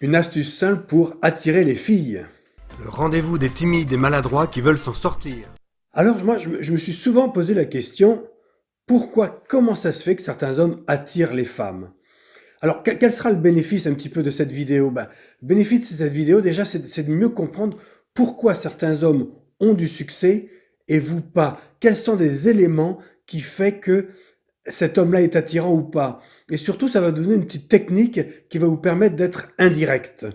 Une astuce simple pour attirer les filles. Le rendez-vous des timides et maladroits qui veulent s'en sortir. Alors moi, je me suis souvent posé la question, comment ça se fait que certains hommes attirent les femmes? Alors quel sera le bénéfice un petit peu de cette vidéo? Le bénéfice de cette vidéo déjà, c'est de mieux comprendre pourquoi certains hommes ont du succès et vous pas. Quels sont les éléments qui font que cet homme-là est attirant ou pas? Et surtout, ça va donner une petite technique qui va vous permettre d'être indirect.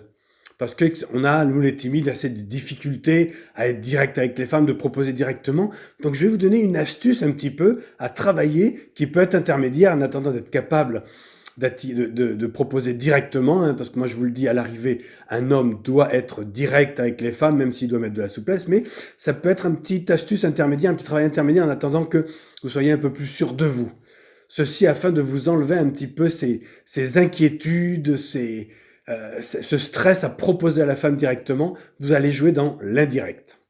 Parce que on a, nous les timides, assez de difficultés à être direct avec les femmes, de proposer directement. Donc je vais vous donner une astuce un petit peu à travailler qui peut être intermédiaire en attendant d'être capable de proposer directement, hein, parce que moi je vous le dis, à l'arrivée, un homme doit être direct avec les femmes, même s'il doit mettre de la souplesse, mais ça peut être un petit astuce intermédiaire, un petit travail intermédiaire en attendant que vous soyez un peu plus sûr de vous. Ceci afin de vous enlever un petit peu ces inquiétudes, ce stress à proposer à la femme directement. Vous allez jouer dans l'indirect.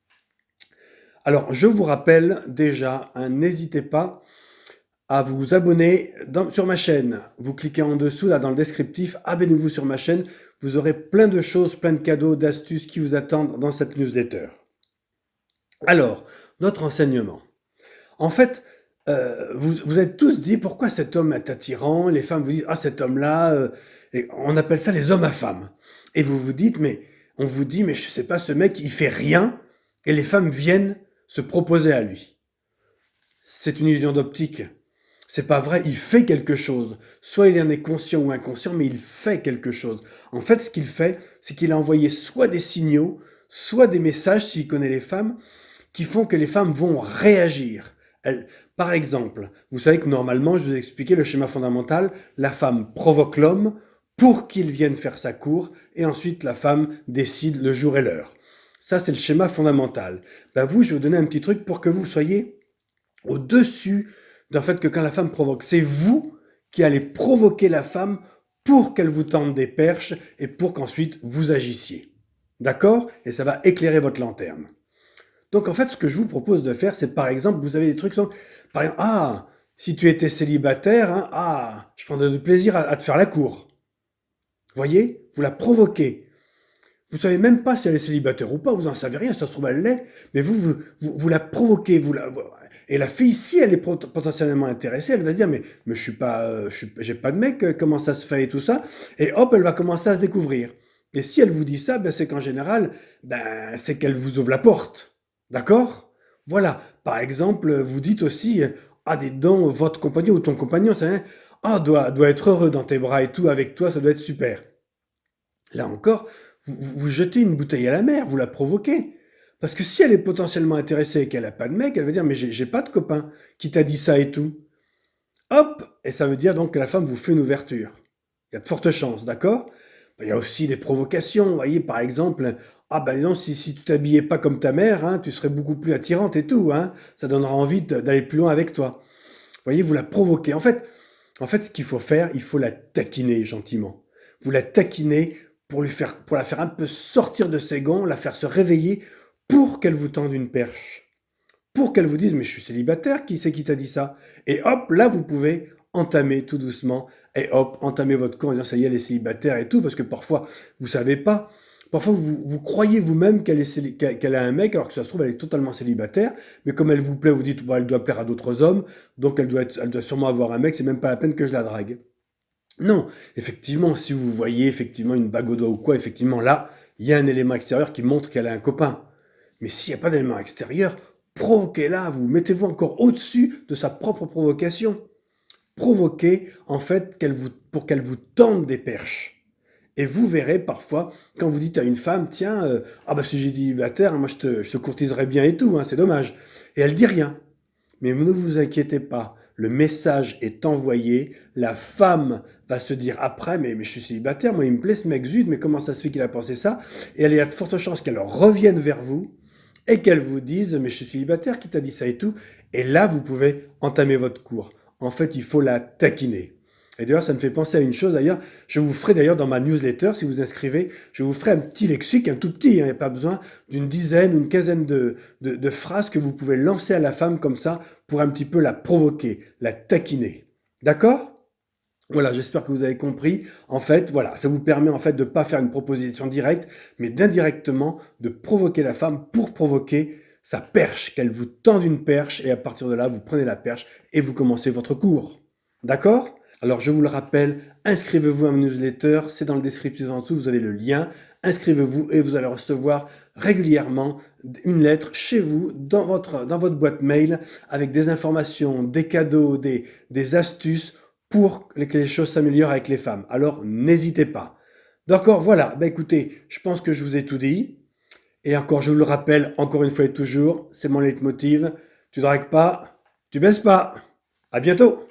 Alors, je vous rappelle déjà, hein, n'hésitez pas à vous abonner sur ma chaîne. Vous cliquez en dessous, là, dans le descriptif, abonnez-vous sur ma chaîne. Vous aurez plein de choses, plein de cadeaux, d'astuces qui vous attendent dans cette newsletter. Alors, notre enseignement. En fait, vous êtes tous dit pourquoi cet homme est attirant. Les femmes vous disent, ah, cet homme-là, et on appelle ça les hommes à femmes. Et vous vous dites, mais on vous dit, mais je sais pas, ce mec, il fait rien, et les femmes viennent se proposer à lui. C'est une illusion d'optique. C'est pas vrai, il fait quelque chose. Soit il en est conscient ou inconscient, mais il fait quelque chose. En fait, ce qu'il fait, c'est qu'il a envoyé soit des signaux, soit des messages, s'il connaît les femmes, qui font que les femmes vont réagir. Par exemple, vous savez que normalement, je vous ai expliqué le schéma fondamental, la femme provoque l'homme pour qu'il vienne faire sa cour, et ensuite la femme décide le jour et l'heure. Ça, c'est le schéma fondamental. Vous, je vais vous donner un petit truc pour que vous soyez au-dessus d'un fait que quand la femme provoque, c'est vous qui allez provoquer la femme pour qu'elle vous tende des perches et pour qu'ensuite vous agissiez. D'accord? Et ça va éclairer votre lanterne. Donc en fait, ce que je vous propose de faire, c'est par exemple, vous avez des trucs, par exemple, ah, si tu étais célibataire, hein, ah, je prendrais du plaisir à te faire la cour. Voyez? Vous la provoquez. Vous savez même pas si elle est célibataire ou pas, vous en savez rien, ça se trouve elle l'est, mais vous la provoquez, et la fille, si elle est potentiellement intéressée, elle va se dire, mais je suis pas, j'ai pas de mec, comment ça se fait et tout ça, et hop, elle va commencer à se découvrir. Et si elle vous dit ça, c'est qu'en général, c'est qu'elle vous ouvre la porte, d'accord? Voilà, par exemple, vous dites aussi, ah, dites donc, votre compagnon ou ton compagnon, ah, doit être heureux dans tes bras et tout, avec toi, ça doit être super. Là encore, vous jetez une bouteille à la mer, vous la provoquez. Parce que si elle est potentiellement intéressée et qu'elle n'a pas de mec, elle va dire, mais j'ai pas de copain qui t'a dit ça et tout. Hop! Et ça veut dire donc que la femme vous fait une ouverture. Il y a de fortes chances, d'accord? Il y a aussi des provocations, vous voyez, par exemple, ah disons, si tu t'habillais pas comme ta mère, hein, tu serais beaucoup plus attirante et tout, hein, ça donnera envie d'aller plus loin avec toi. Vous voyez, vous la provoquez. En fait, ce qu'il faut faire, il faut la taquiner gentiment. Vous la taquinez pour la faire un peu sortir de ses gonds, la faire se réveiller pour qu'elle vous tende une perche. Pour qu'elle vous dise, mais je suis célibataire, qui c'est qui t'a dit ça? Et hop, là, vous pouvez entamer tout doucement, et hop, entamer votre cours en disant, ça y est, elle est célibataire et tout, parce que parfois, vous savez pas, parfois vous croyez vous-même qu'elle a un mec, alors que ça se trouve, elle est totalement célibataire, mais comme elle vous plaît, vous dites, elle doit plaire à d'autres hommes, donc elle doit sûrement avoir un mec, c'est même pas la peine que je la drague. Non, effectivement, si vous voyez effectivement une bague au doigt ou quoi, effectivement là, il y a un élément extérieur qui montre qu'elle a un copain. Mais s'il n'y a pas d'élément extérieur, provoquez-la, vous mettez-vous encore au-dessus de sa propre provocation. Provoquez en fait pour qu'elle vous tende des perches. Et vous verrez parfois, quand vous dites à une femme, tiens, si j'ai dit célibataire, moi je te courtiserais bien et tout, hein, c'est dommage. Et elle dit rien. Mais ne vous inquiétez pas, le message est envoyé, la femme va se dire après, mais je suis célibataire, moi il me plaît ce mec, zut, mais comment ça se fait qu'il a pensé ça? Et il y a de fortes chances qu'elle revienne vers vous et qu'elle vous dise, mais je suis célibataire, qui t'a dit ça et tout? Et là, vous pouvez entamer votre cours. En fait, il faut la taquiner. Et d'ailleurs, ça me fait penser à une chose, d'ailleurs, je vous ferai d'ailleurs dans ma newsletter, si vous inscrivez, je vous ferai un petit lexique, un tout petit, il n'y a pas besoin d'une dizaine ou une quinzaine de phrases que vous pouvez lancer à la femme comme ça, pour un petit peu la provoquer, la taquiner. D'accord? Voilà, j'espère que vous avez compris. En fait, voilà, ça vous permet en fait de ne pas faire une proposition directe, mais d'indirectement de provoquer la femme pour provoquer sa perche, qu'elle vous tende une perche et à partir de là, vous prenez la perche et vous commencez votre cours. D'accord? Alors, je vous le rappelle, inscrivez-vous à ma newsletter, c'est dans le descriptif en dessous, vous avez le lien. Inscrivez-vous et vous allez recevoir régulièrement une lettre chez vous, dans votre boîte mail, avec des informations, des cadeaux, des astuces pour que les choses s'améliorent avec les femmes. Alors, n'hésitez pas. D'accord, voilà. Bah, écoutez, je pense que je vous ai tout dit. Et encore, je vous le rappelle, encore une fois et toujours, c'est mon leitmotiv. Tu dragues pas, tu baisses pas. À bientôt.